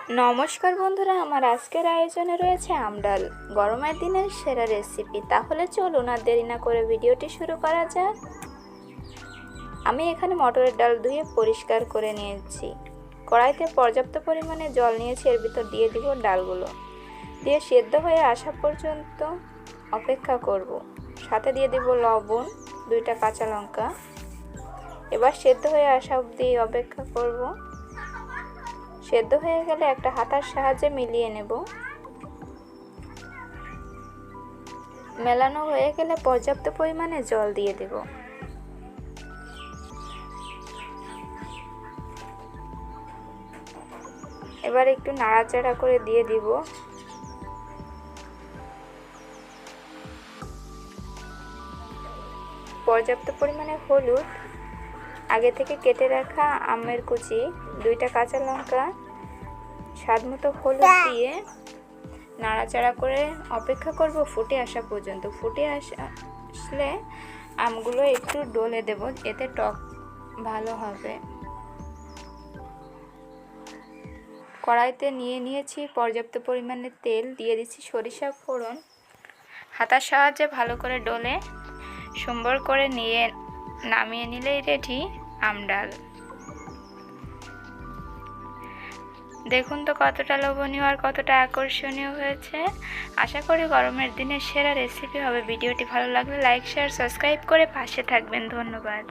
নমস্কার বন্ধুরা, আমার আজকের আয়োজনে রয়েছে আমডাল, গরমের দিনের সেরা রেসিপি। তাহলে চলুন আর দেরি না করে ভিডিওটি শুরু করা যাক। আমি এখানে মটরের ডাল ধুয়ে পরিষ্কার করে নিয়েছি। কড়াইতে পর্যাপ্ত পরিমাণে জল নিয়েছি, এর ভিতর দিয়ে দিব ডালগুলো, দিয়ে সেদ্ধ হয়ে আসা পর্যন্ত অপেক্ষা করব। সাথে দিয়ে দিব লবণ, 2টা কাঁচা লঙ্কা। এবার সেদ্ধ হয়ে আসা অবধি অপেক্ষা করব। সেদ্ধ হয়ে গেলে একটা হাতার সাহায্যে মিলিয়ে নেব। মেলানো হয়ে গেলে পর্যাপ্ত পরিমাণে জল দিয়ে দেব। এবার একটু নাড়াচাড়া করে দিয়ে দিব পর্যাপ্ত পরিমাণে হলুদ, আগে থেকে কেটে রাখা আমের কুচি, 2টা কাঁচা লঙ্কা, স্বাদমতো হলুদ দিয়ে নাড়াচাড়া করে অপেক্ষা করব ফুটে আসা পর্যন্ত। ফুটে আসলে আমগুলো একটু ডলে দেব, এতে টক ভালো হবে। কড়াইতে নিয়েছি পর্যাপ্ত পরিমাণে তেল, দিয়ে দিচ্ছি সরিষা ফোড়ন। হাতার সাহায্যে ভালো করে ডলে সম্বর করে নামিয়ে নিলেই রেডি আমডাল। দেখুন তো কতটা লোভনীয় আর কতটা আকর্ষণীয় হয়েছে। আশা করি গরমের দিনে সেরা রেসিপি হবে। ভিডিওটি ভালো লাগলে লাইক, শেয়ার, সাবস্ক্রাইব করে পাশে থাকবেন। ধন্যবাদ।